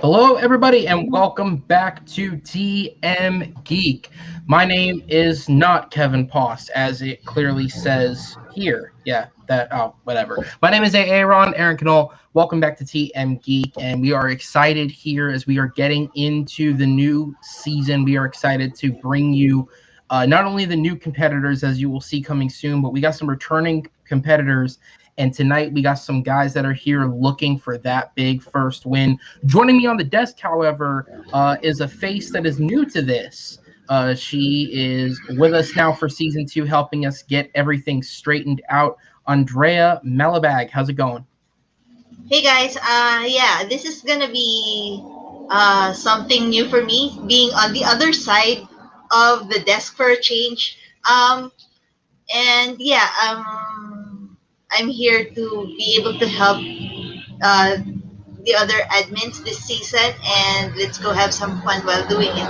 Hello, everybody, and welcome back to TMGeek. My name is not Kevin Post, as it clearly says here. Whatever. My name is Aaron Canole. Welcome back to TMGeek, and we are excited here as we are getting into the new season. We are excited to bring you not only the new competitors, as you will see coming soon, but we got some returning competitors. And tonight we got some guys that are here looking for that big first win. Joining me on the desk, however, is a face that is new to this. She is with us now for season 2, helping us get everything straightened out. Andrea Malabag, how's it going? Hey guys, yeah, this is gonna be something new for me, being on the other side of the desk for a change. And yeah, I'm here to be able to help uh, the other admins this season, and let's go have some fun while doing it.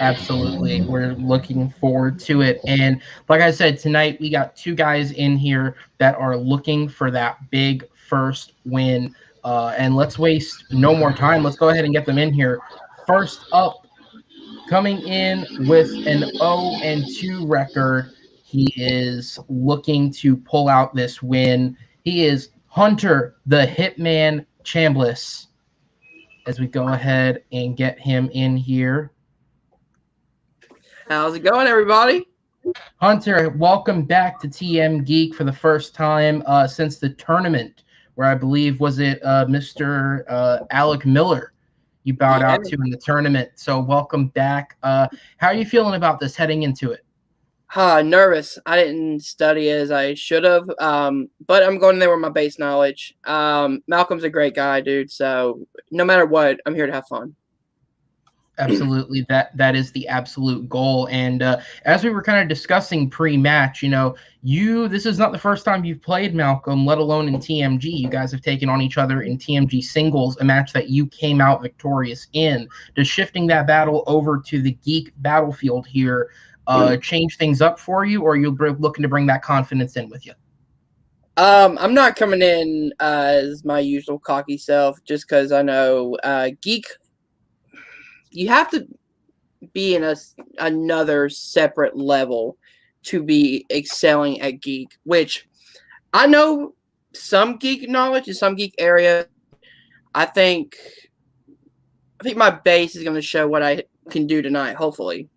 Absolutely. We're looking forward to it. And like I said, tonight we got two guys in here that are looking for that big first win. And let's waste no more time. Let's go ahead and get them in here. First up, coming in with an 0-2 record, he is looking to pull out this win. He is Hunter, the Hitman Chambless. As we go ahead and get him in here. How's it going, everybody? Hunter, welcome back to TMGeek for the first time since the tournament, where I believe was it Mr. Alec Miller you bowed out to in the tournament. So welcome back. How are you feeling about this heading into it? Nervous. I didn't study as I should have, but I'm going there with my base knowledge. Malcolm's a great guy, dude. So no matter what, I'm here to have fun. Absolutely, that is the absolute goal. And as we were kind of discussing pre-match, this is not the first time you've played Malcolm, let alone in TMG. You guys have taken on each other in TMG singles, a match that you came out victorious in. Does shifting that battle over to the Geek battlefield here change things up for you, or are you looking to bring that confidence in with you? I'm not coming in as my usual cocky self, just because I know Geek. You have to be in another separate level to be excelling at Geek, which I know some Geek knowledge in some Geek area. I think my base is going to show what I can do tonight, hopefully.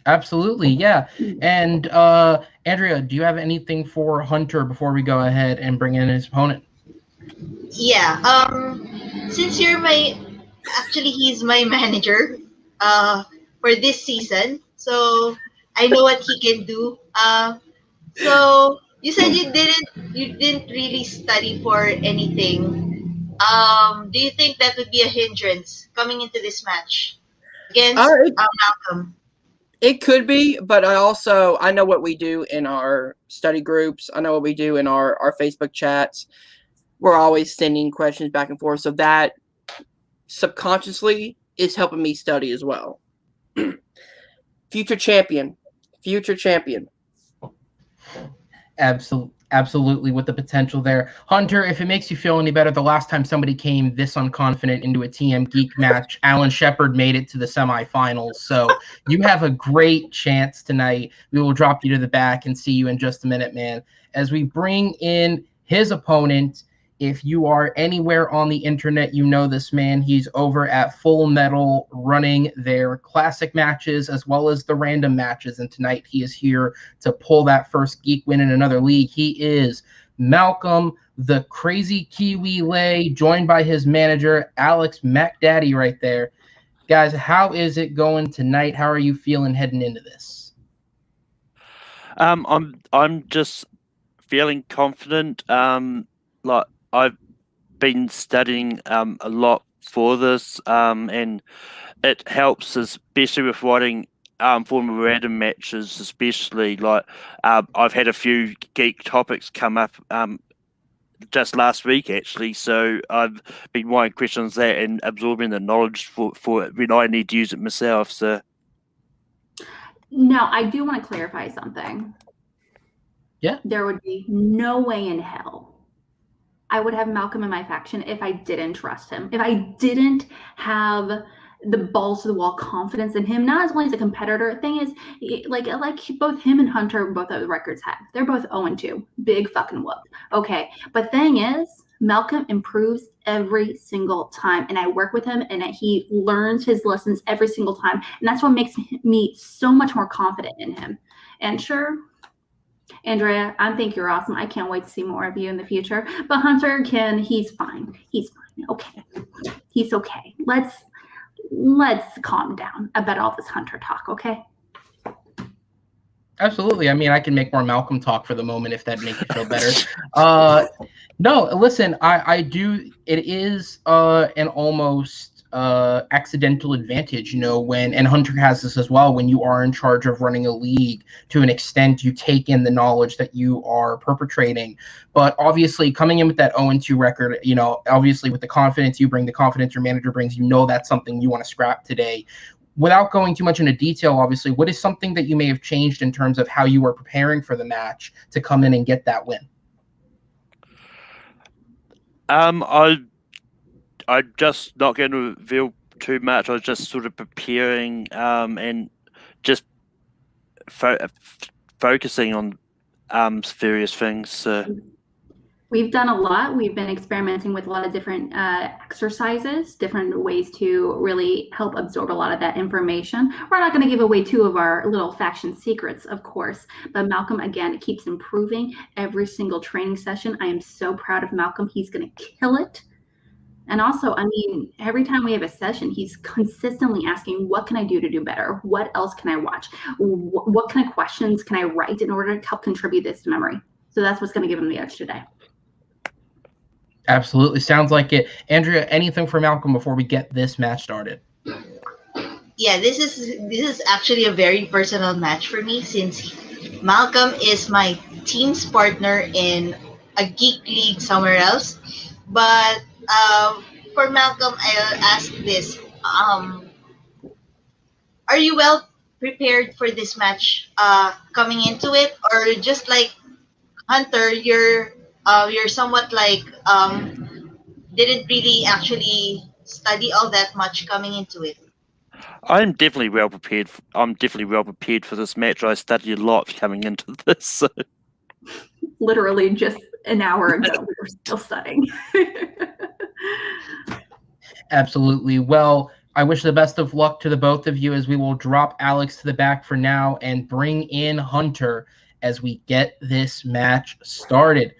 Absolutely, yeah. And Andrea, do you have anything for Hunter before we go ahead and bring in his opponent? Yeah, since he's my manager for this season, so I know what he can do. So you said you didn't really study for anything. Do you think that would be a hindrance coming into this match against Malcolm? It could be, but I know what we do in our study groups. I know what we do in our Facebook chats. We're always sending questions back and forth, so that subconsciously is helping me study as well. Future champion. Absolutely, with the potential there. Hunter, if it makes you feel any better, the last time somebody came this unconfident into a TMGeek match, Alan Shepard made it to the semifinals. So you have a great chance tonight. We will drop you to the back and see you in just a minute, man. As we bring in his opponent, if you are anywhere on the internet, you know this man. He's over at Full Metal running their classic matches as well as the random matches. And tonight he is here to pull that first Geek win in another league. He is Malcolm, the Crazy Kiwi Lay, joined by his manager, Alex MacDaddy, right there. Guys, how is it going tonight? How are you feeling heading into this? I'm just feeling confident. I've been studying a lot for this, and it helps, especially with writing for random matches. Especially I've had a few geek topics come up just last week, actually. So I've been writing questions there and absorbing the knowledge for it when I need to use it myself. So now, I do want to clarify something. Yeah. There would be no way in hell I would have Malcolm in my faction if I didn't trust him. If I didn't have the balls to the wall confidence in him, not as only as a competitor. Thing is, like both him and Hunter, both of the records have. They're both 0-2. Big fucking whoop. Okay, but thing is, Malcolm improves every single time, and I work with him, and he learns his lessons every single time, and that's what makes me so much more confident in him. And sure, Andrea, I think you're awesome. I can't wait to see more of you in the future. But Hunter, he's fine. He's fine. Okay, he's okay. Let's calm down about all this Hunter talk, okay? Absolutely. I mean, I can make more Malcolm talk for the moment if that makes you feel better. No, listen, I do. It is an almost accidental advantage, when, and Hunter has this as well, when you are in charge of running a league, to an extent, you take in the knowledge that you are perpetrating. But obviously, coming in with that 0-2 record, obviously with the confidence you bring, the confidence your manager brings, that's something you want to scrap today. Without going too much into detail, obviously, what is something that you may have changed in terms of how you were preparing for the match to come in and get that win? I'm just not going to reveal too much. I was just sort of preparing and just focusing on various things. So. We've done a lot. We've been experimenting with a lot of different exercises, different ways to really help absorb a lot of that information. We're not going to give away two of our little faction secrets, of course, but Malcolm, again, keeps improving every single training session. I am so proud of Malcolm. He's going to kill it. And also, I mean, every time we have a session, he's consistently asking, what can I do to do better? What else can I watch? What kind of questions can I write in order to help contribute this to memory? So that's what's going to give him the edge today. Absolutely. Sounds like it. Andrea, anything for Malcolm before we get this match started? Yeah, this is actually a very personal match for me, since Malcolm is my team's partner in a Geek League somewhere else. But for Malcolm, I'll ask this. Are you well prepared for this match coming into it? Or just like Hunter, you're somewhat like didn't really actually study all that much coming into it? I'm definitely well prepared. I'm definitely well prepared for this match. I studied a lot coming into this. So. Literally just an hour ago, we were still studying. Absolutely. Well, I wish the best of luck to the both of you, as we will drop Alex to the back for now and bring in Hunter as we get this match started.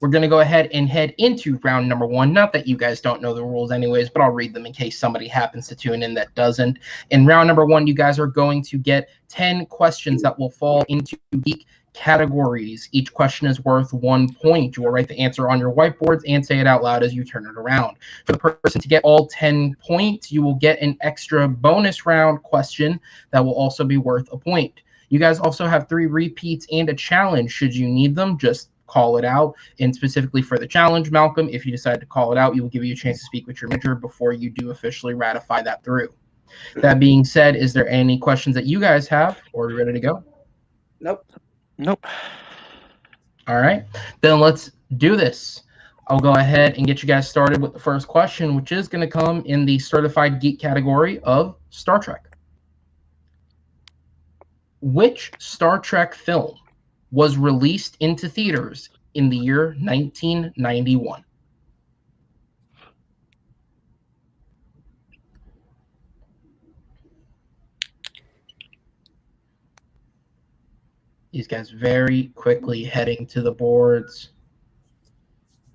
We're going to go ahead and head into round number 1. Not that you guys don't know the rules anyways, but I'll read them in case somebody happens to tune in that doesn't. In round number 1, you guys are going to get 10 questions that will fall into Geek categories. Each question is worth 1 point. You will write the answer on your whiteboards and say it out loud as you turn it around. For the person to get all 10 points, you will get an extra bonus round question that will also be worth a point. You guys also have 3 repeats and a challenge should you need them. Just call it out. And specifically for the challenge, Malcolm, if you decide to call it out, we will give you a chance to speak with your manager before you do officially ratify that through. That being said, is there any questions that you guys have, or are we ready to go? Nope. All right, then let's do this. I'll go ahead and get you guys started with the first question, which is going to come in the Certified Geek category of Star Trek. Which Star Trek film was released into theaters in the year 1991? These guys very quickly heading to the boards.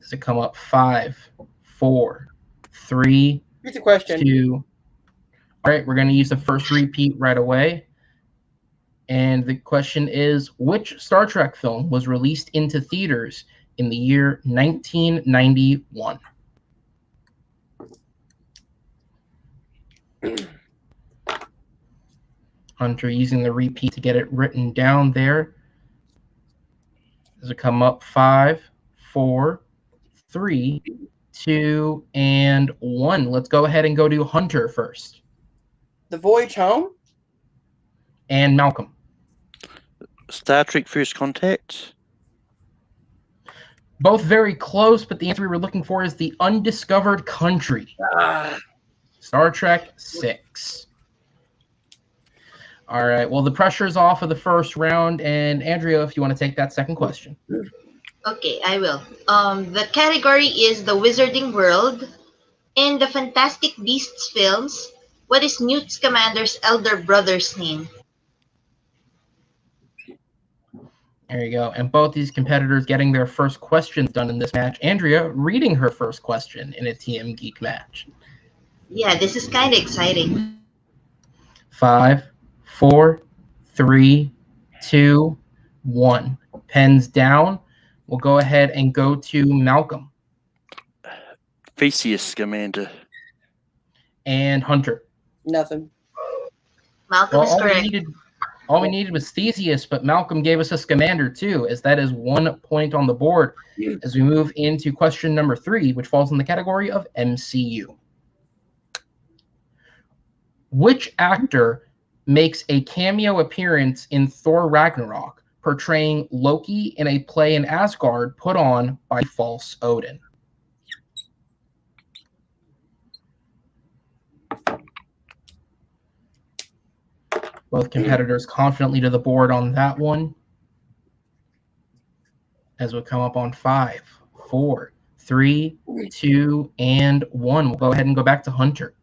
Does it come up? 5, 4, 3, Here's the question. 2. All right, we're going to use the first repeat right away. And the question is, which Star Trek film was released into theaters in the year 1991? Hunter using the repeat to get it written down there. Does it come up? 5, 4, 3, 2, and 1. Let's go ahead and go to Hunter first. The Voyage Home? And Malcolm. Star Trek First Contact? Both very close, but the answer we were looking for is the undiscovered country. Star Trek 6. All right. Well, the pressure's off of the first round, and Andrea, if you want to take that second question. Okay, I will. The category is the Wizarding World. In the Fantastic Beasts films, what is Newt Scamander's elder brother's name? There you go. And both these competitors getting their first questions done in this match. Andrea reading her first question in a TMGeek match. Yeah, this is kind of exciting. 5, 4, 3, 2, 1. Pens down. We'll go ahead and go to Malcolm. Theseus Scamander. And Hunter. Nothing. Malcolm is correct. All we needed was Theseus, but Malcolm gave us a Scamander too, as that is 1 point on the board as we move into question number 3, which falls in the category of MCU. Which actor makes a cameo appearance in Thor Ragnarok, portraying Loki in a play in Asgard put on by false Odin? Both competitors confidently to the board on that one. As we come up on 5, 4, 3, 2, and 1. We'll go ahead and go back to Hunter.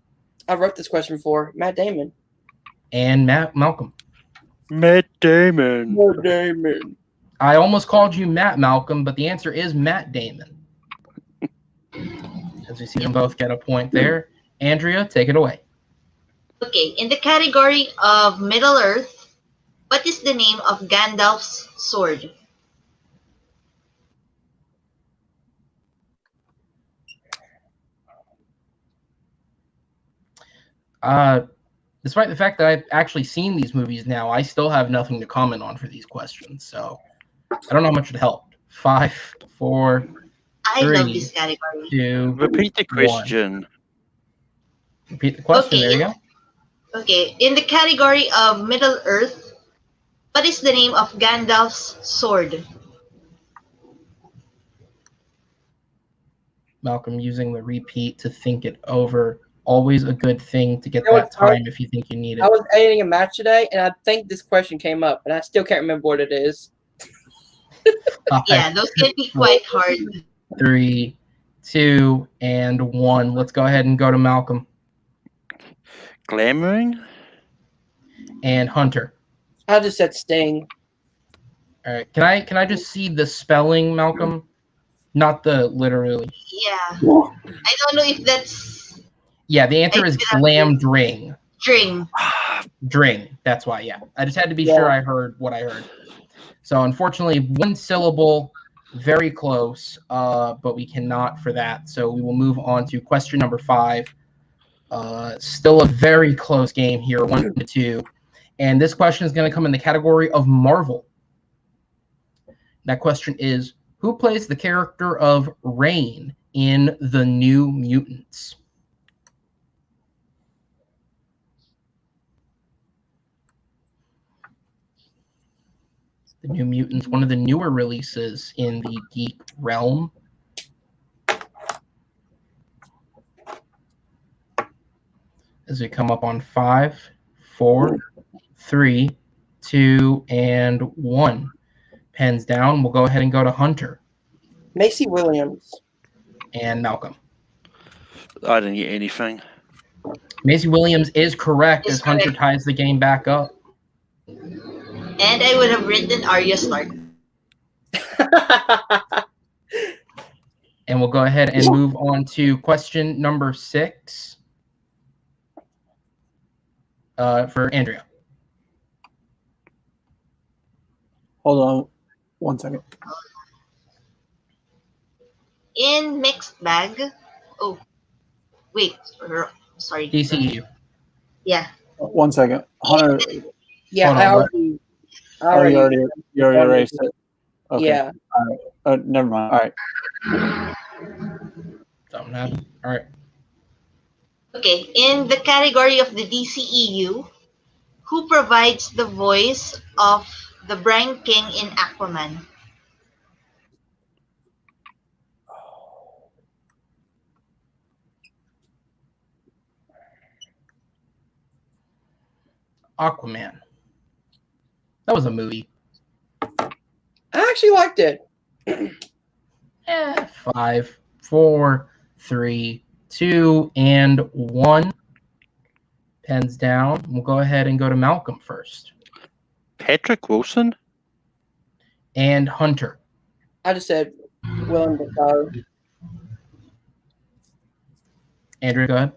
I wrote this question before. Matt Damon. And Malcolm. Matt Damon. Matt Damon. I almost called you Matt, Malcolm, but the answer is Matt Damon. As we see them both get a point there. Andrea, take it away. Okay, in the category of Middle-earth, what is the name of Gandalf's sword? Despite the fact that I've actually seen these movies now, I still have nothing to comment on for these questions. So I don't know how much it helped. 5, 4, I 3, love this category. 2, Repeat the 1. question. Repeat the question. Okay, There you go. Okay, in the category of Middle-earth, what is the name of Gandalf's sword? Malcolm using the repeat to think it over. Always a good thing to get You know that what's hard? time if you think you need it. I was editing a match today, and I think this question came up, and I still can't remember what it is. 5, Yeah, those can be quite hard. 3, 2, and 1. Let's go ahead and go to Malcolm. Glamoring? And Hunter. I just said Sting. All right. Can I just see the spelling, Malcolm? Not the literally. Yeah, I don't know if that's Yeah, the answer is glamdring. string. Dring. That's why, yeah. I just had to be sure I heard what I heard. So unfortunately, 1 syllable, very close, but we cannot for that. So we will move on to question number 5. Still a very close game here, 1-2. And this question is going to come in the category of Marvel. That question is, who plays the character of Rain in The New Mutants? The New Mutants, one of the newer releases in the Geek realm. As we come up on 5, 4, 3, 2, and 1. Pens down. We'll go ahead and go to Hunter. Macy Williams. And Malcolm. I didn't get anything. Macy Williams is correct as Hunter ties the game back up. And I would have written Arya Stark. And we'll go ahead and move on to question number 6 for Andrea. Hold on 1 second. In Mixed Bag. Oh, wait. Sorry. DCEU. Yeah. 1 second. Hunter, Yeah, Hold I on, already. you already erased it. Okay. Yeah. All right. Never mind. All right. Something happened. All right. Okay. In the category of the DCEU, who provides the voice of the Brine King in Aquaman? Aquaman. That was a movie. I actually liked it. 5, 4, 3, 2, and 1. Pens down. We'll go ahead and go to Malcolm first. Patrick Wilson? And Hunter. I just said Willem Dafoe. Andrew, go ahead.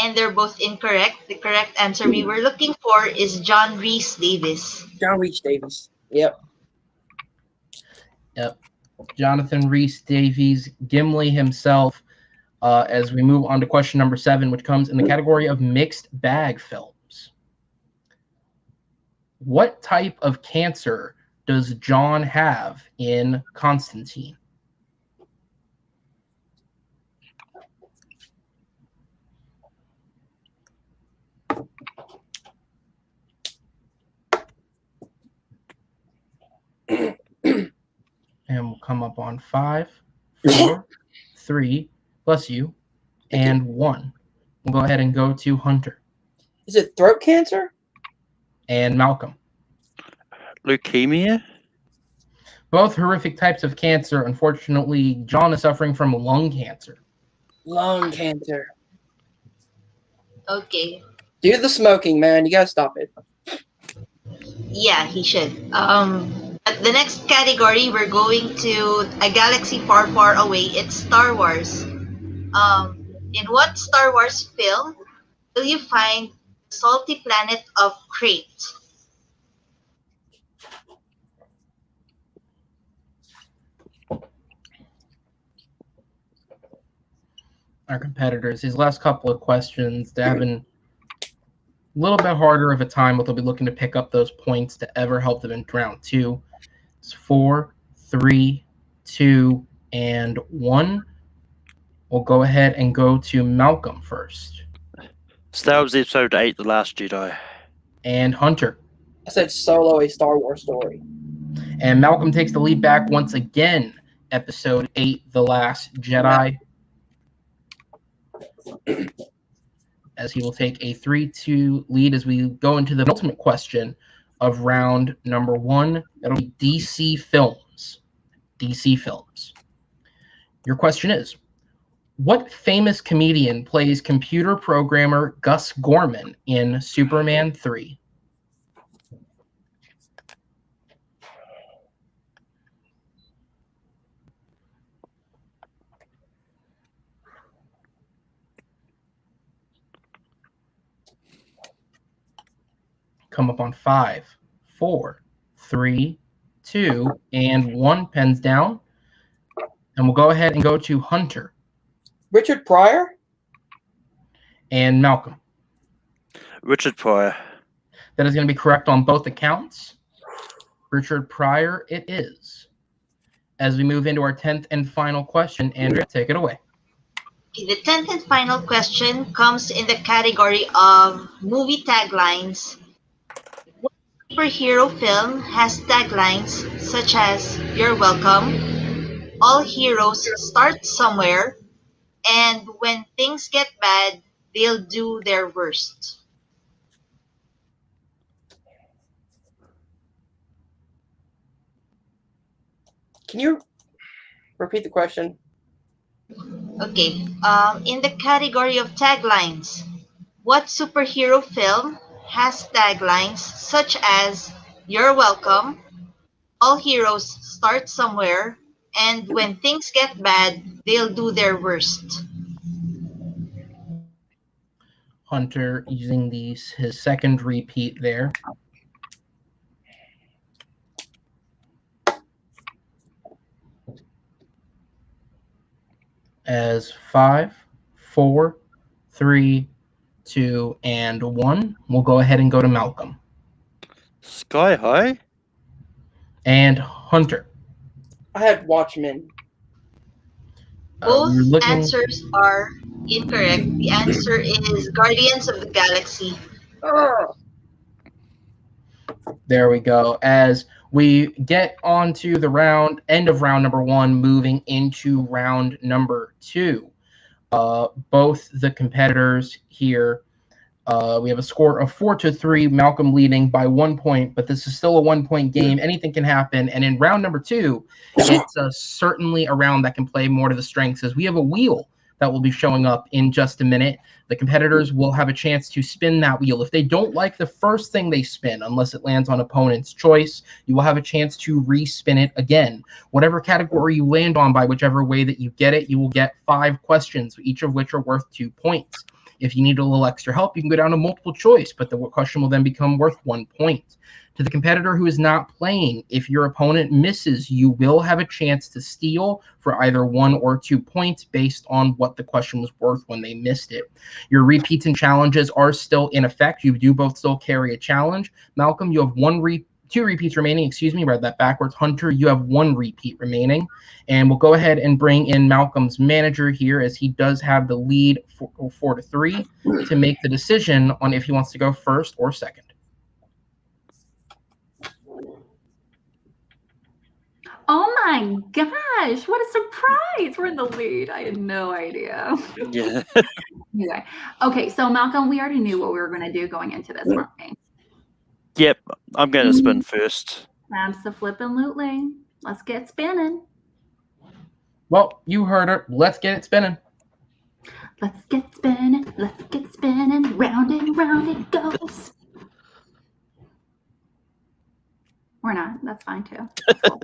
And they're both incorrect. The correct answer we were looking for is John Rhys Davis. John Rhys Davis. Yep. Jonathan Rhys Davies, Gimli himself. As we move on to question number 7, which comes in the category of mixed bag films. What type of cancer does John have in Constantine? And we'll come up on 5, 4, 3, bless you, and 1. We'll go ahead and go to Hunter. Is it throat cancer? And Malcolm. Leukemia? Both horrific types of cancer. Unfortunately, John is suffering from lung cancer. Lung cancer. Okay. Do the smoking, man. You gotta stop it. Yeah, he should. But the next category, we're going to a galaxy far, far away. It's Star Wars. In what Star Wars film will you find the salty planet of Crate? Our competitors, these last couple of questions, they're having a little bit harder of a time, but they'll be looking to pick up those points to ever help them in round 2. It's 4, 3, 2, and 1. We'll go ahead and go to Malcolm first. So that was episode 8, The Last Jedi. And Hunter. I said Solo, a Star Wars story. And Malcolm takes the lead back once again. Episode 8, The Last Jedi. As he will take a 3-2 lead as we go into the ultimate question of round number 1. It'll be DC Films. DC Films. Your question is, what famous comedian plays computer programmer Gus Gorman in Superman 3? Come up on 5, 4, 3, 2, and 1. Pens down. And we'll go ahead and go to Hunter. Richard Pryor? And Malcolm. Richard Pryor. That is going to be correct on both accounts. Richard Pryor it is. As we move into our 10th and final question, Andrea, take it away. The 10th and final question comes in the category of movie taglines. What superhero film has taglines such as "You're welcome," "All heroes start somewhere," and "When things get bad, they'll do their worst"? Can you repeat the question? Okay. In the category of taglines, what superhero film has taglines such as "You're welcome," "All heroes start somewhere," and "When things get bad, they'll do their worst"? Hunter using his second repeat there. As 5, 4, 3, 2, and 1. We'll go ahead and go to Malcolm. Sky High? And Hunter. I had Watchmen. Both answers are incorrect. The answer is Guardians of the Galaxy. There we go. As we get onto the end of round number 1, moving into round number 2. Both the competitors here We have a score of 4-3, Malcolm leading by 1 point, but this is still a 1-point game. Anything can happen. And in round number 2, it's certainly a round that can play more to the strengths, as we have a wheel that will be showing up in just a minute. The competitors will have a chance to spin that wheel. If they don't like the first thing they spin, unless it lands on opponent's choice, you will have a chance to respin it again. Whatever category you land on, by whichever way that you get it, you will get 5 questions, each of which are worth 2 points. If you need a little extra help, you can go down to multiple choice, but the question will then become worth 1 point. To the competitor who is not playing, if your opponent misses, you will have a chance to steal for either 1 or 2 points based on what the question was worth when they missed it. Your repeats and challenges are still in effect. You do both still carry a challenge. Malcolm, you have 2 repeats remaining. Read that backwards. Hunter, you have 1 repeat remaining. And we'll go ahead and bring in Malcolm's manager here, as he does have the lead 4-3 to make the decision on if he wants to go first or second. Oh my gosh, what a surprise! We're in the lead. I had no idea. Yeah. Anyway, okay, so Malcolm, we already knew what we were going to do going into this one. Yep. I'm going to spin first. Absolutely. Let's get spinning. Well, you heard her. Let's get it spinning. Let's get spinning. Let's get spinning. Round and round it goes. Or not. That's fine too. That's cool.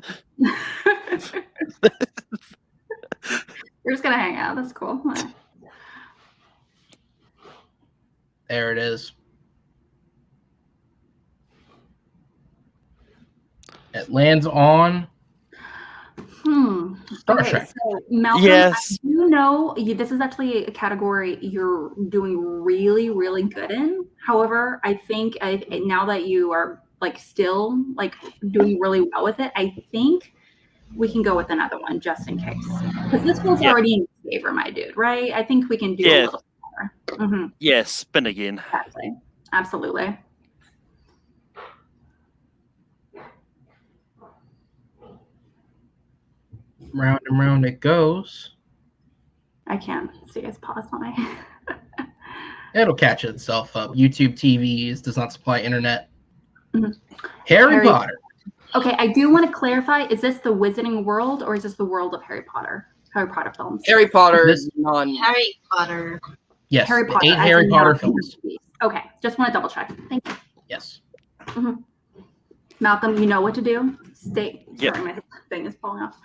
We're just gonna hang out. That's cool. There it is. It lands on Star Trek. So Malcolm, Yes. I do know this is actually a category you're doing really, really good in. However, I think now that you are still doing really well with it, I think we can go with another one just in case. Because this one's already in favor, my dude, right? I think we can do a little more. Mm-hmm. Yes, spin again. Exactly. Absolutely. Round and round it goes. I can't see his paws on my. It'll catch itself up. YouTube TVs does not supply internet. Mm-hmm. Harry Potter. Okay, I do want to clarify: is this the Wizarding World or is this the world of Harry Potter? Harry Potter films. Harry Potter. Harry Potter. Yes, Harry Potter. 8 Harry Potter films. Okay, just want to double check. Thank you. Yes. Mm-hmm. Malcolm, you know what to do. Stay. Yep. Sorry, my thing is falling off.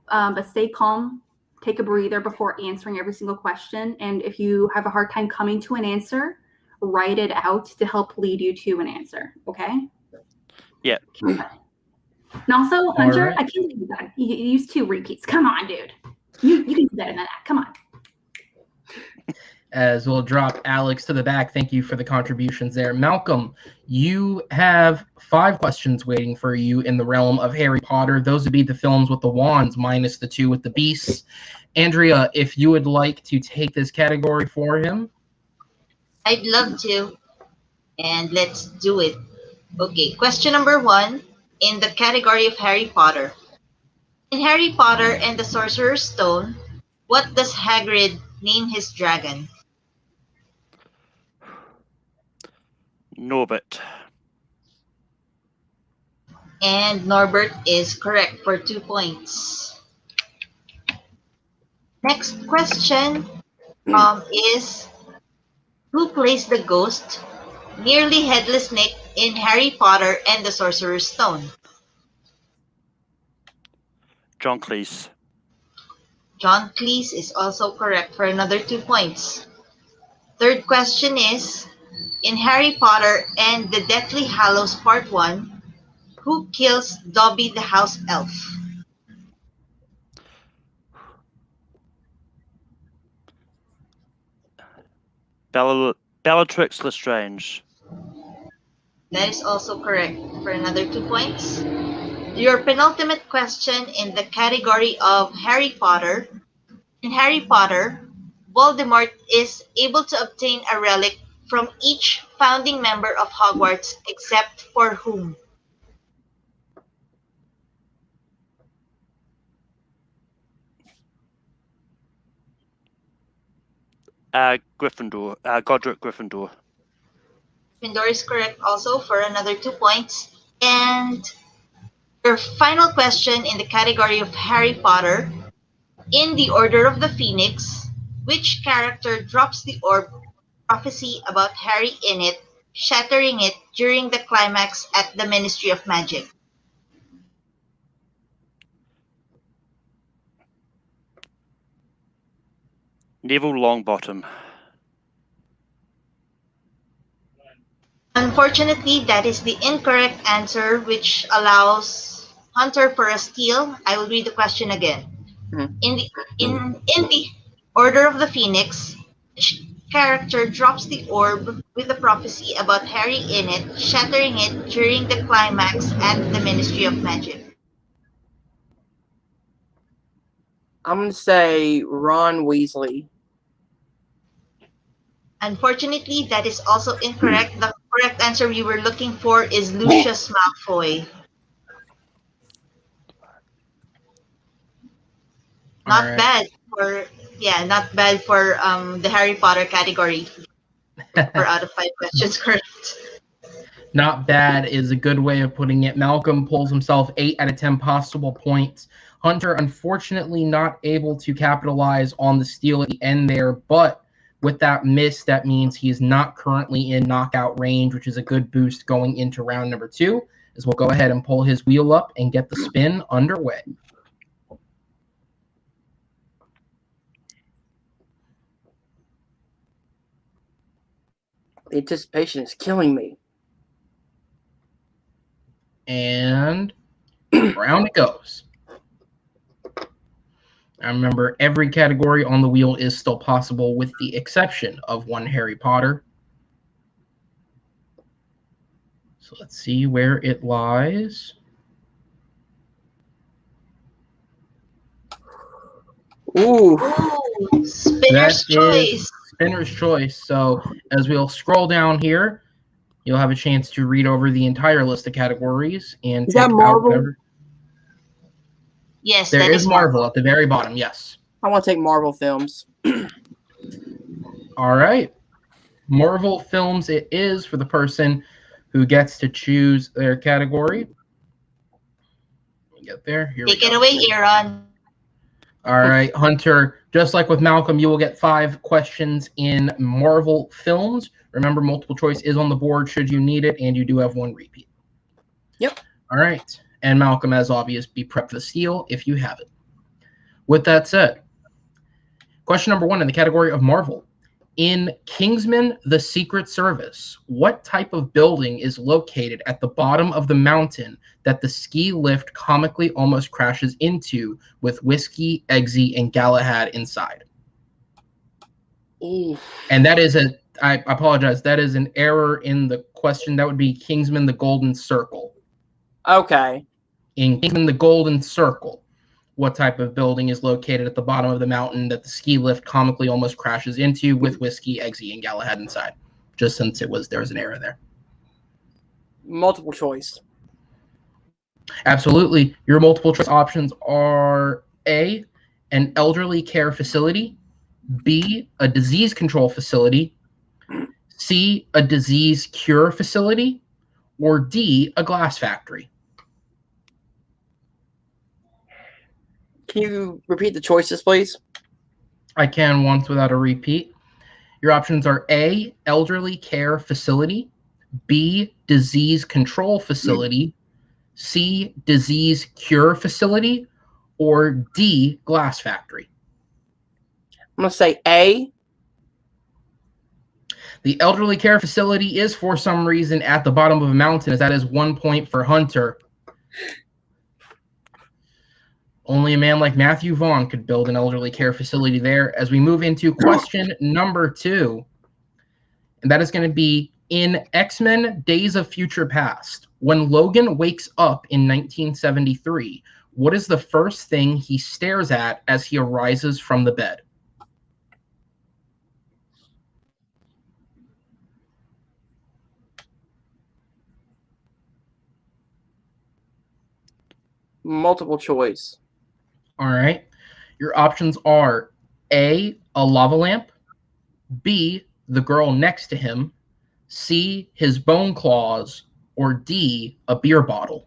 But stay calm. Take a breather before answering every single question. And if you have a hard time coming to an answer, write it out to help lead you to an answer. Okay? Yeah. And also, Hunter, right. I can't believe that. You used 2 repeats. Come on, dude. You can do better than that. Come on. As we'll drop Alex to the back. Thank you for the contributions there. Malcolm, you have 5 questions waiting for you in the realm of Harry Potter. Those would be the films with the wands minus the 2 with the beasts. Andrea, if you would like to take this category for him. I'd love to. And let's do it. Okay, question number 1 in the category of Harry Potter. In Harry Potter and the Sorcerer's Stone, what does Hagrid name his dragon? Norbert. And Norbert is correct for 2 points. Next question is, who plays the ghost, nearly headless Nick, in Harry Potter and the Sorcerer's Stone? John Cleese. John Cleese is also correct for another 2 points. Third question is, in Harry Potter and the Deathly Hallows Part 1, who kills Dobby the house elf? Bellatrix Lestrange. That is also correct for another 2 points. Your penultimate question in the category of Harry Potter. In Harry Potter, Voldemort is able to obtain a relic from each founding member of Hogwarts except for whom? Gryffindor. Godric Gryffindor. Gryffindor is correct also for another 2 points. And your final question in the category of Harry Potter. In the Order of the Phoenix, which character drops the orb prophecy about Harry in it, shattering it during the climax at the Ministry of Magic? Neville Longbottom. Unfortunately, that is the incorrect answer, which allows Hunter for a steal. I will read the question again. In the Order of the Phoenix, which character drops the orb with the prophecy about Harry in it, shattering it during the climax at the Ministry of Magic? I'm going to say Ron Weasley. Unfortunately, that is also incorrect. The correct answer we were looking for is Lucius Malfoy. Not right. bad for the Harry Potter category. 4 out of 5 questions correct. Not bad is a good way of putting it. Malcolm pulls himself 8 out of 10 possible points. Hunter, unfortunately, not able to capitalize on the steal at the end there, but with that miss, that means he is not currently in knockout range, which is a good boost going into round number 2, as we'll go ahead and pull his wheel up and get the spin underway. The anticipation is killing me. And round it goes. I remember every category on the wheel is still possible with the exception of one Harry Potter. So let's see where it lies. Ooh. Spinner's choice. Spinner's choice. So as we'll scroll down here, you'll have a chance to read over the entire list of categories and Is that Marvel? Yes, there is Marvel at the very bottom. Yes. I want to take Marvel films. All right. Marvel films it is for the person who gets to choose their category. Get there. Here Take it away, Aaron. All right, Hunter, just like with Malcolm, you will get 5 questions in Marvel films. Remember, multiple choice is on the board should you need it, and you do have 1 repeat. Yep. All right. And Malcolm, as obvious, be prepped for the steal if you have it. With that said, question number 1 in the category of Marvel. In Kingsman: The Secret Service, what type of building is located at the bottom of the mountain that the ski lift comically almost crashes into with Whiskey, Eggsy, and Galahad inside? Ooh. And that is I apologize, that is an error in the question. That would be Kingsman: The Golden Circle. Okay. In Kingsman: The Golden Circle, what type of building is located at the bottom of the mountain that the ski lift comically almost crashes into with Whiskey, Eggsy, and Galahad inside? Just since there was an error there. Multiple choice. Absolutely. Your multiple choice options are A, an elderly care facility, B, a disease control facility, C, a disease cure facility, or D, a glass factory. Can you repeat the choices, please? I can once without a repeat. Your options are A, elderly care facility, B, disease control facility, C, disease cure facility, or D, glass factory. I'm going to say A. The elderly care facility is, for some reason, at the bottom of a mountain, as that is 1 point for Hunter. Only a man like Matthew Vaughn could build an elderly care facility there. As we move into question number 2, and that is going to be in X-Men Days of Future Past. When Logan wakes up in 1973, what is the first thing he stares at as he arises from the bed? Multiple choice. All right. Your options are A, a lava lamp, B, the girl next to him, C, his bone claws, or D, a beer bottle?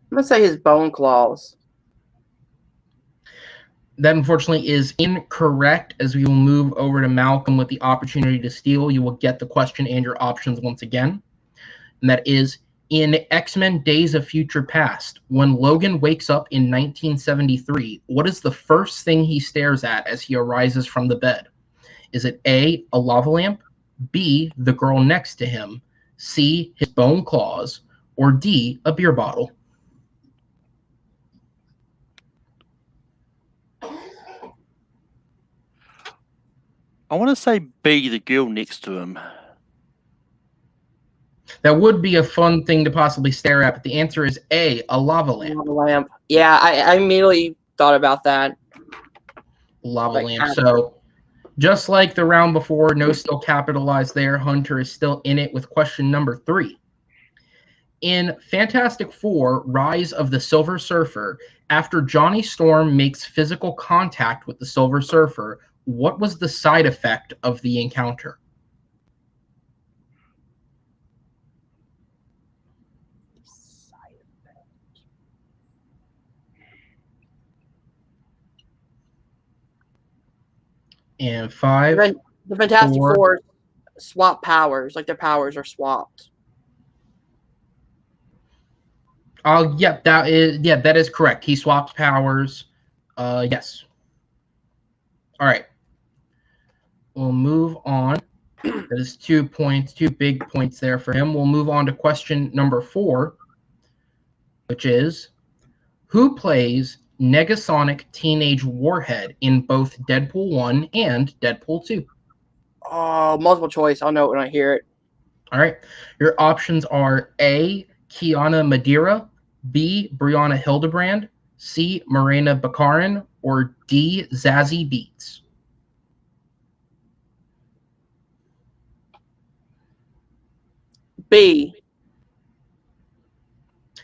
I'm gonna say his bone claws. That unfortunately is incorrect, as we will move over to Malcolm with the opportunity to steal. You will get the question and your options once again. And that is, in X-Men Days of Future Past, when Logan wakes up in 1973, what is the first thing he stares at as he arises from the bed? Is it A, a lava lamp, B, the girl next to him, C, his bone claws, or D, a beer bottle? I want to say B, the girl next to him. That would be a fun thing to possibly stare at, but the answer is A, a lava lamp. Lava lamp. Yeah, I immediately thought about that. Lava lamp. So, just like the round before, no still capitalized there. Hunter is still in it with question number 3. In Fantastic Four, Rise of the Silver Surfer, after Johnny Storm makes physical contact with the Silver Surfer, what was the side effect of the encounter? And 5. The Fantastic 4. Four swap powers, like their powers are swapped. Oh, yeah, that is correct. He swaps powers. Yes. All right. We'll move on. That is 2 points, 2 big points there for him. We'll move on to question number 4, which is, who plays Negasonic Teenage Warhead in both Deadpool 1 and Deadpool 2? Oh, multiple choice. I'll know it when I hear it. All right. Your options are A, Kiana Madeira, B, Brianna Hildebrand, C, Morena Baccarin, or D, Zazie Beetz. B.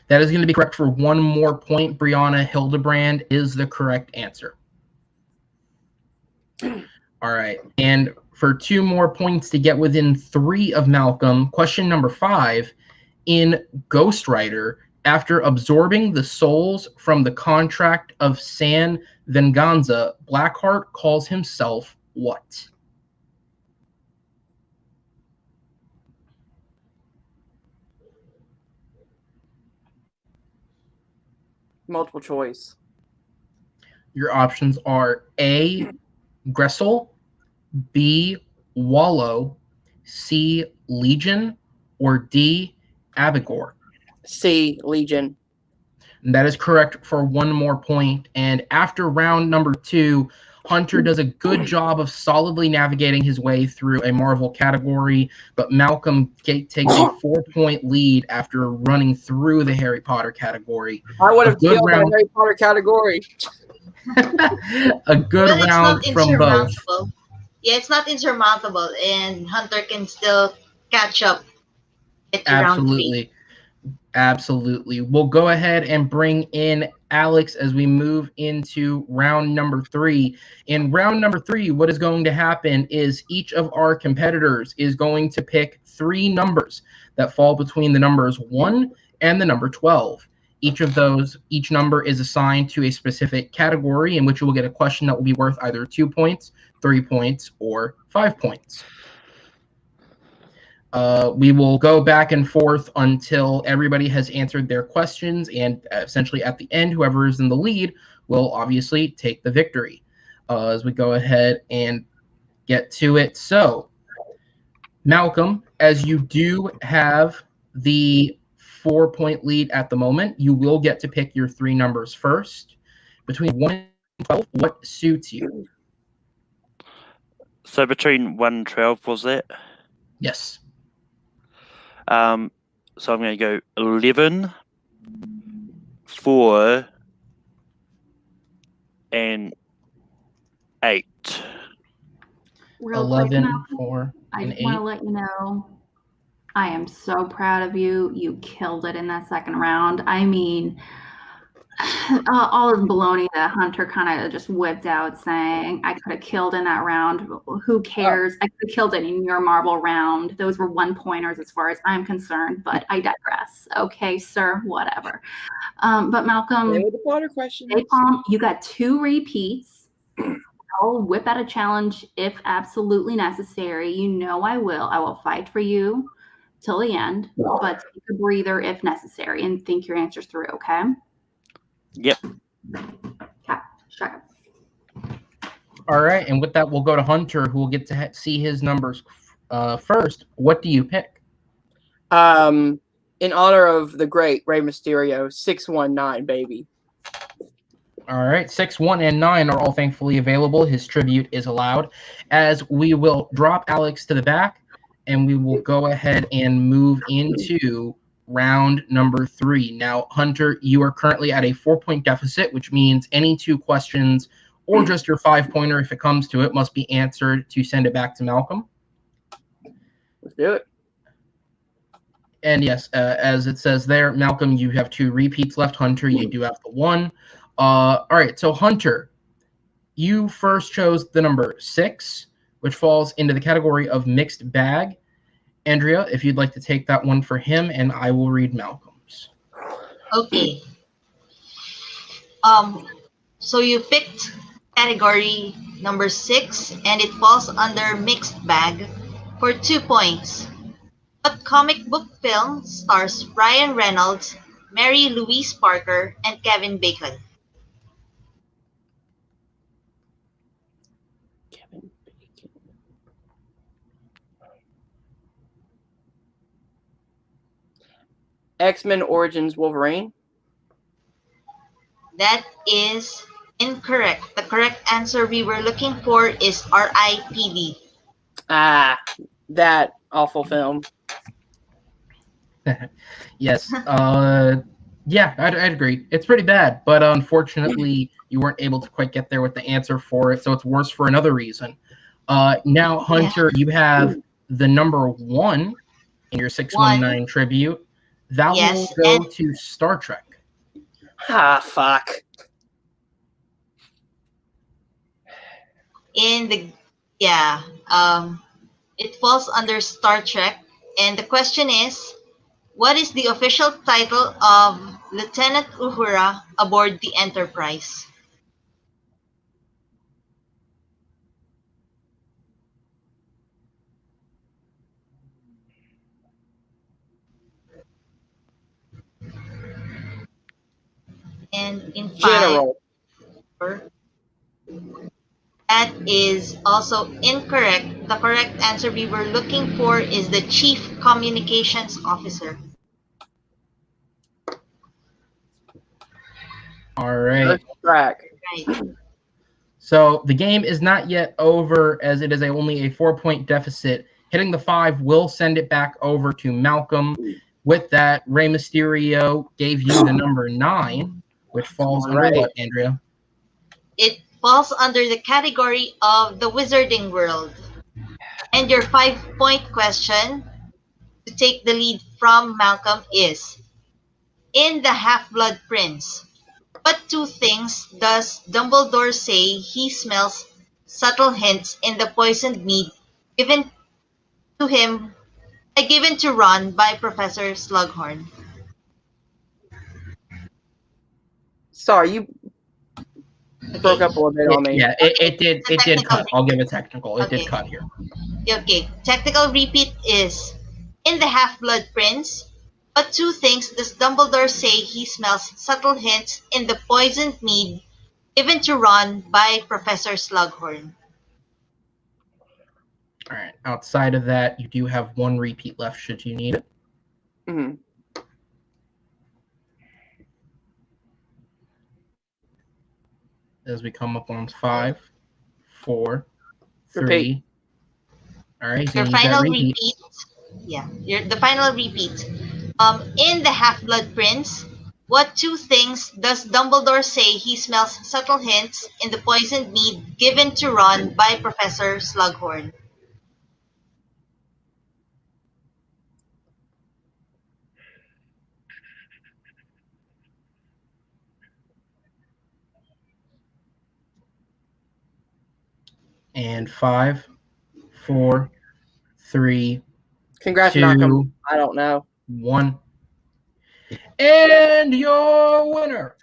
That is going to be correct for 1 more point. Brianna Hildebrand is the correct answer. All right. And for 2 more points to get within 3 of Malcolm, question number 5. In Ghost Rider, after absorbing the souls from the contract of San Venganza, Blackheart calls himself what? Multiple choice. Your options are A, Gressel, B, Wallow, C, Legion, or D, Abigor. C, Legion. And that is correct for 1 more point. And after round number 2, Hunter does a good job of solidly navigating his way through a Marvel category, but Malcolm takes a 4-point lead after running through the Harry Potter category. I would have killed the Harry Potter category. A good round from both. Yeah, it's not insurmountable, and Hunter can still catch up. Absolutely. Absolutely. We'll go ahead and bring in Alex as we move into round number 3. In round number 3, what is going to happen is each of our competitors is going to pick 3 numbers that fall between the numbers 1 and the number 12. Each number is assigned to a specific category in which you will get a question that will be worth either 2 points, 3 points, or 5 points. We will go back and forth until everybody has answered their questions, and essentially at the end, whoever is in the lead will obviously take the victory. As we go ahead and get to it. So, Malcolm, as you do have the 4-point lead at the moment, you will get to pick your 3 numbers first. Between 1 and 12, what suits you? So between 1 and 12, was that? Yes. So I'm going to go 11, 4, and 8. 11, 4, I and just 8. want to let you know, I am so proud of you. You killed it in that second round. I mean, all this baloney that Hunter kind of just whipped out saying, I could have killed in that round. Who cares? I could have killed it in your marble round. Those were 1-pointers as far as I'm concerned, but I digress. Okay, sir, whatever. But Malcolm, with the water questions. you got 2 repeats. I'll whip out a challenge if absolutely necessary. You know I will. I will fight for you till the end, but take a breather if necessary and think your answers through, okay? Yep. Okay, shut up. All right, and with that, we'll go to Hunter, who will get to see his numbers first. What do you pick? In honor of the great Rey Mysterio, 619, baby. All right, 6, 1, and 9 are all thankfully available. His tribute is allowed. As we will drop Alex to the back, and we will go ahead and move into round number 3. Now, Hunter, you are currently at a 4-point deficit, which means any 2 questions or just your 5-pointer, if it comes to it, must be answered to send it back to Malcolm. Let's do it. And yes, as it says there, Malcolm, you have 2 repeats left. Hunter, you do have the 1. All right, so Hunter, you first chose the number 6, which falls into the category of mixed bag. Andrea, if you'd like to take that one for him, and I will read Malcolm's. Okay. So you picked category number 6, and it falls under mixed bag for 2 points. What comic book film stars Ryan Reynolds, Mary Louise Parker, and Kevin Bacon? Kevin Bacon. X-Men Origins Wolverine. That is incorrect. The correct answer we were looking for is R.I.P.D. Ah, that awful film. Yes. Yeah, I'd agree. It's pretty bad, but unfortunately, you weren't able to quite get there with the answer for it, so it's worse for another reason. Now, Hunter, you have the number 1 in your 619 tribute. That Yes, will go and to Star Trek. Ah, fuck. it falls under Star Trek, and the question is, what is the official title of Lieutenant Uhura aboard the Enterprise? And in 5, General. that is also incorrect. The correct answer we were looking for is the Chief Communications Officer. All right. First track. Right. So the game is not yet over, as it is only a 4-point deficit. Hitting the 5 will send it back over to Malcolm. With that, Rey Mysterio gave you the number 9, which falls under what, Andrea? It falls under the category of the Wizarding World. And your 5-point question to take the lead from Malcolm is, in The Half-Blood Prince, what 2 things does Dumbledore say he smells subtle hints in the poisoned mead given to Ron by Professor Slughorn? Sorry, you broke up a little bit on me. Yeah, it did cut. I'll give it technical. It Okay. did cut here. Okay, technical repeat is, in The Half-Blood Prince, what 2 things does Dumbledore say he smells subtle hints in the poisoned mead given to Ron by Professor Slughorn? All right. Outside of that, you do have 1 repeat left should you need it. Mm-hmm. As we come up on 5, 4, 3. Repeat. All right. Your final repeat. The final repeat. In The Half-Blood Prince, what 2 things does Dumbledore say he smells subtle hints in the poisoned mead given to Ron by Professor Slughorn? And 5, 4, 3, Congrats, 2, Malcolm. I don't know. 1. And your winner,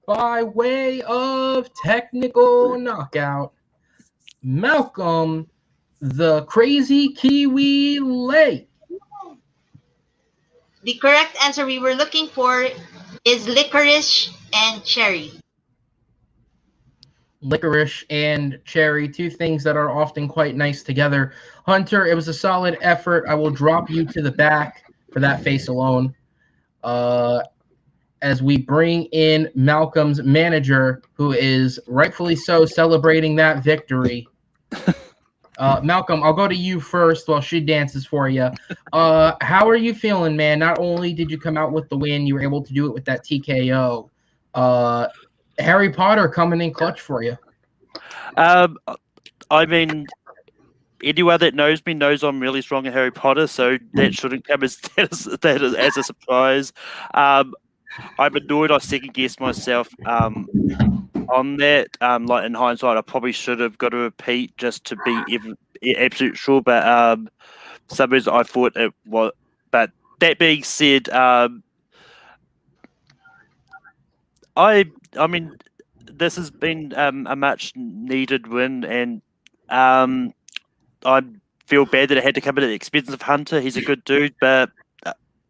by way of technical knockout, Malcolm the Crazy Kiwi Lake. The correct answer we were looking for is licorice and cherry. Licorice and cherry, two things that are often quite nice together. Hunter, it was a solid effort. I will drop you to the back for that face alone. As we bring in Malcolm's manager, who is rightfully so celebrating that victory. Malcolm, I'll go to you first while she dances for you. How are you feeling, man? Not only did you come out with the win, you were able to do it with that TKO. Harry Potter coming in clutch for you. I mean, anyone that knows me knows I'm really strong at Harry Potter, so that shouldn't come as as a surprise. I'm annoyed I second guessed myself on that. Like in hindsight, I probably should have got a repeat just to be absolute sure. But some reason I thought it was. But that being said, I mean, this has been a much needed win, and I feel bad that it had to come at the expense of Hunter. He's a good dude, but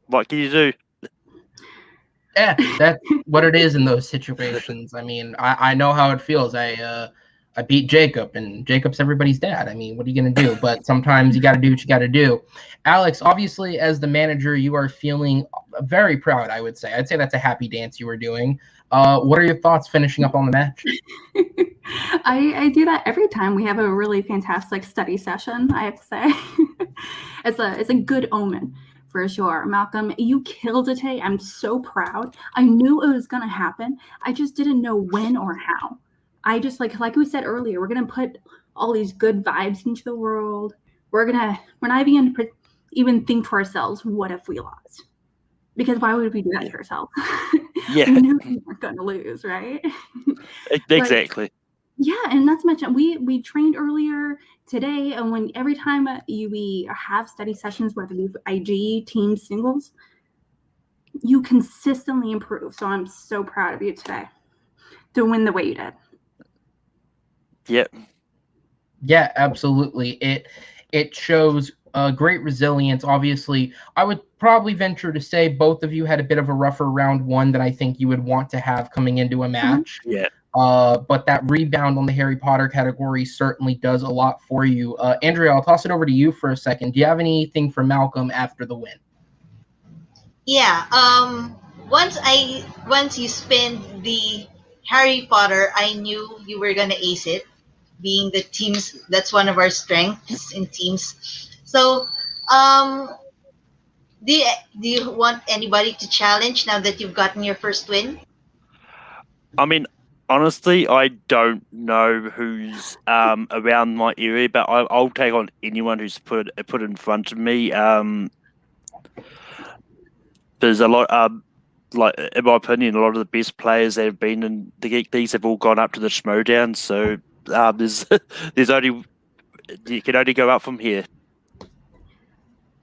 what can you do? Yeah, that's what it is in those situations. I mean, I know how it feels. I beat Jacob, and Jacob's everybody's dad. I mean, what are you going to do? But sometimes you got to do what you got to do. Alex, obviously, as the manager, you are feeling very proud, I would say. I'd say that's a happy dance you were doing. What are your thoughts finishing up on the match? I do that every time we have a really fantastic study session, I have to say. It's a good omen. For sure. Malcolm, you killed it today. I'm so proud. I knew it was going to happen. I just didn't know when or how. I just, like we said earlier, we're going to put all these good vibes into the world. We're not even think to ourselves, what if we lost? Because why would we do that to ourselves? Yeah. We knew we weren't going to lose, right? Exactly. Yeah, and not to mention we trained earlier today, and every time we have study sessions, whether we IG, team, singles, you consistently improve. So I'm so proud of you today to win the way you did. Yep. Yeah, absolutely. It shows great resilience. Obviously, I would probably venture to say both of you had a bit of a rougher round one than I think you would want to have coming into a match. Yeah. But that rebound on the Harry Potter category certainly does a lot for you. Andrea, I'll toss it over to you for a second. Do you have anything for Malcolm after the win? Yeah. Once you spin the Harry Potter, I knew you were gonna ace it. Being the teams, that's one of our strengths in teams. So, do you want anybody to challenge now that you've gotten your first win? I mean, honestly, I don't know who's around my area, but I'll take on anyone who's put in front of me. There's a lot, like in my opinion, a lot of the best players that have been in the Geek Leagues have all gone up to the Schmodown. So there's only you can only go up from here.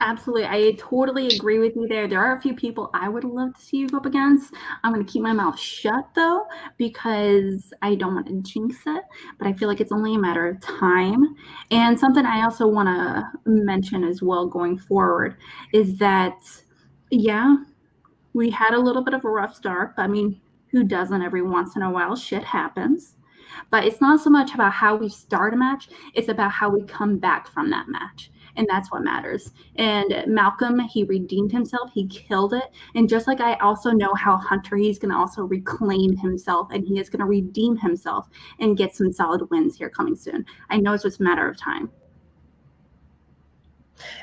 Absolutely. I totally agree with you there. There are a few people I would love to see you go up against. I'm going to keep my mouth shut, though, because I don't want to jinx it. But I feel like it's only a matter of time. And something I also want to mention as well going forward is that, yeah, we had a little bit of a rough start. But I mean, who doesn't every once in a while? Shit happens. But it's not so much about how we start a match. It's about how we come back from that match. And that's what matters. And Malcolm, he redeemed himself. He killed it. And just like I also know how Hunter, he's going to also reclaim himself and he is going to redeem himself and get some solid wins here coming soon. I know it's just a matter of time.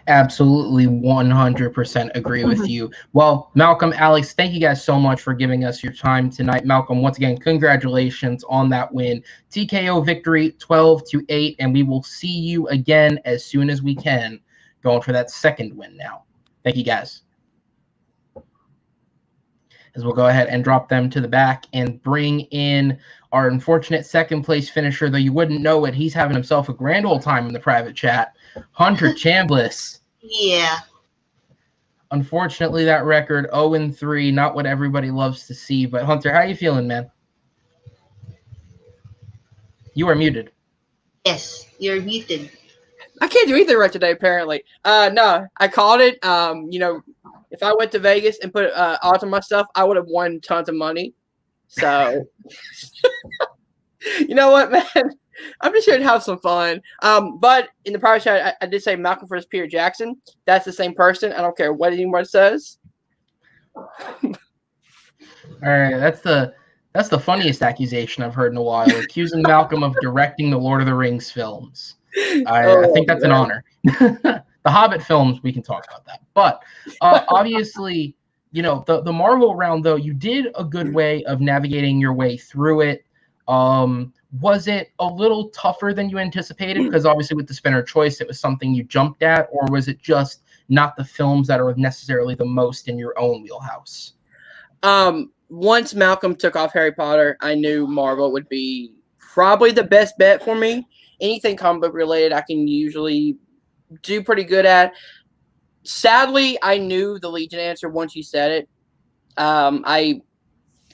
Absolutely 100% agree with you. Well, Malcolm, Alex, thank you guys so much for giving us your time tonight. Malcolm, once again, congratulations on that win. TKO victory 12-8, and we will see you again as soon as we can, going for that second win now. Thank you guys. as we'll go ahead and drop them to the back and bring in our unfortunate second place finisher, though you wouldn't know it. He's having himself a grand old time in the private chat. Hunter Chambless. Yeah. Unfortunately, that record 0-3, not what everybody loves to see. But Hunter, how you feeling, man? You are muted. Yes, you're muted. I can't do either right today, apparently. No, I called it. If I went to Vegas and put odds on myself, I would have won tons of money. So, you know what, man? I'm just here to have some fun. But in the private chat, I did say Malcolm versus Peter Jackson. That's the same person. I don't care what anyone says. All right, that's the funniest accusation I've heard in a while, accusing Malcolm of directing the Lord of the Rings films. I think that's an honor. The Hobbit films, we can talk about that. But obviously, the Marvel round, though, you did a good way of navigating your way through it. Was it a little tougher than you anticipated? Because obviously with the spinner choice, it was something you jumped at, or was it just not the films that are necessarily the most in your own wheelhouse? Once Malcolm took off Harry Potter, I knew Marvel would be probably the best bet for me. Anything comic book related, I can usually do pretty good at. Sadly, I knew the Legion answer once you said it. I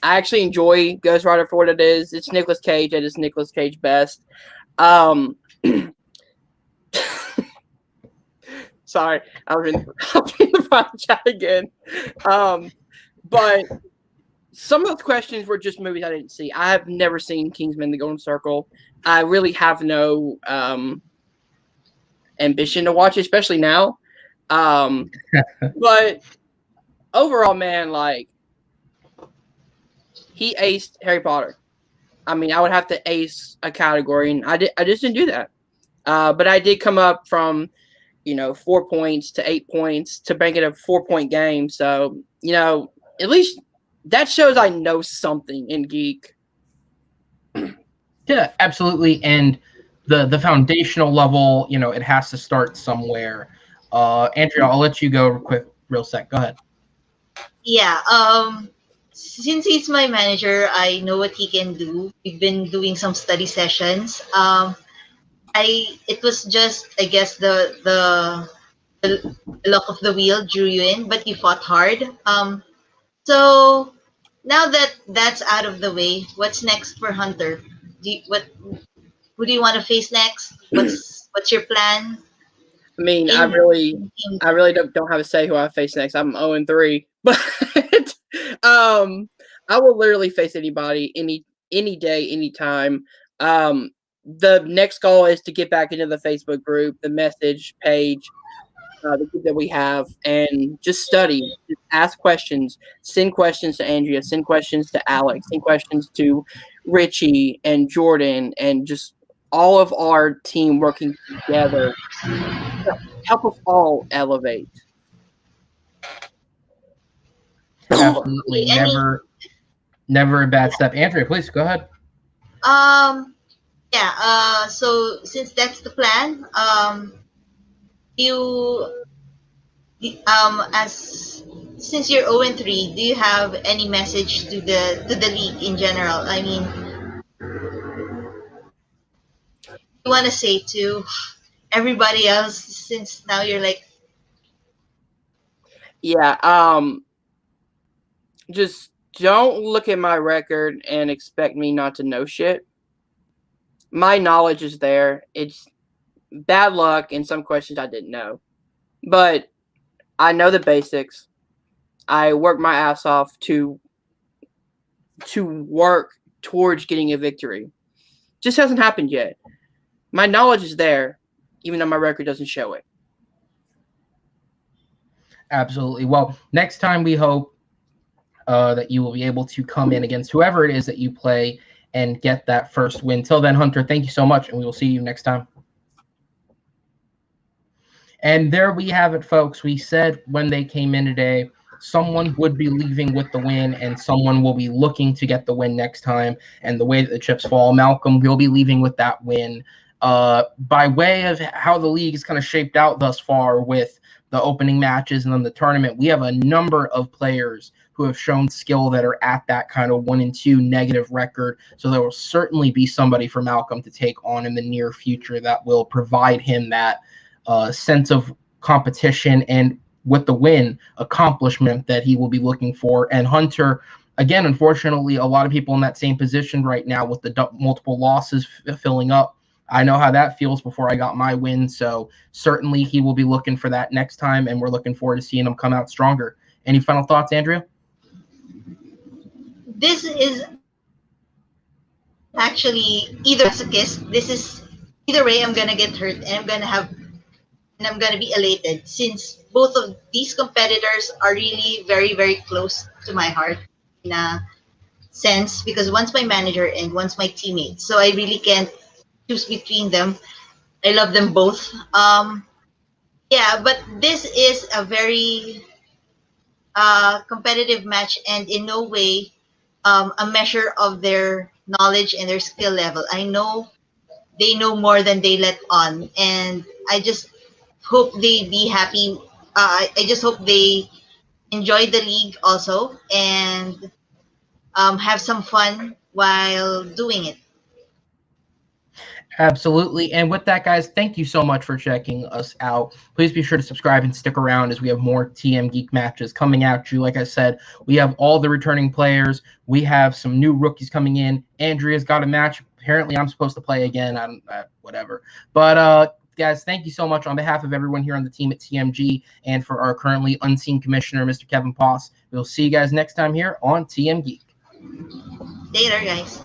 actually enjoy Ghost Rider for what it is. It's Nicolas Cage at his Nicolas Cage best. Sorry, I was in the private chat again. But some of those questions were just movies I didn't see. I have never seen Kingsman: The Golden Circle. I really have no ambition to watch it, especially now. But overall, man, like, he aced Harry Potter. I mean, I would have to ace a category, and I just didn't do that. But I did come up from, 4 points to 8 points to make it a 4-point game. So, at least that shows I know something in Geek. Yeah, absolutely. And the foundational level, it has to start somewhere. Andrea, I'll let you go real sec. Go ahead. Yeah. Since he's my manager, I know what he can do. We've been doing some study sessions. It was just, I guess, the luck of the wheel drew you in, but you fought hard. So now that that's out of the way, what's next for Hunter? Who do you want to face next? What's your plan? I mean, I really don't have to say who I face next. I'm 0-3, but I will literally face anybody, any day, anytime. The next goal is to get back into the Facebook group, the message page, the group that we have, and just study, just ask questions, send questions to Andrea, send questions to Alex, send questions to Richie and Jordan, and just all of our team working together to help us all elevate. Absolutely. Never a bad step. Andrea, please go ahead. Yeah. So since that's the plan, since you're 0-3, do you have any message to the league in general? I mean, you want to say to everybody else, since now you're like, yeah, just don't look at my record and expect me not to know shit. My knowledge is there. It's bad luck and some questions I didn't know, but I know the basics. I work my ass off to work towards getting a victory. Just hasn't happened yet. My knowledge is there, even though my record doesn't show it. Absolutely. Well, next time we hope that you will be able to come in against whoever it is that you play and get that first win. Till then, Hunter, thank you so much, and we will see you next time. And there we have it, folks. We said when they came in today, someone would be leaving with the win, and someone will be looking to get the win next time. And the way that the chips fall, Malcolm will be leaving with that win. By way of how the league is kind of shaped out thus far with the opening matches and then the tournament, we have a number of players who have shown skill that are at that kind of 1-2 negative record. So there will certainly be somebody for Malcolm to take on in the near future that will provide him that sense of competition and, with the win, accomplishment that he will be looking for. And Hunter, again, unfortunately, a lot of people in that same position right now with the multiple losses filling up. I know how that feels before I got my win, so certainly he will be looking for that next time, and we're looking forward to seeing him come out stronger. Any final thoughts, Andrea? This is actually either masochist. This is either way I'm gonna get hurt, and I'm gonna be elated since both of these competitors are really very, very close to my heart in a sense, because one's my manager and one's my teammate. So I really can't choose between them. I love them both. Yeah, but this is a very competitive match, and in no way a measure of their knowledge and their skill level. I know they know more than they let on, and I just hope they be happy. I just hope they enjoy the league also, and have some fun while doing it. Absolutely. And with that, guys, thank you so much for checking us out. Please be sure to subscribe and stick around as we have more TM Geek matches coming at you. Like I said, we have all the returning players. We have some new rookies coming in. Andrea's got a match. Apparently, I'm supposed to play again. Whatever. But, guys, thank you so much on behalf of everyone here on the team at TMG and for our currently unseen commissioner, Mr. Kevin Poss. We'll see you guys next time here on TM Geek. Later, guys.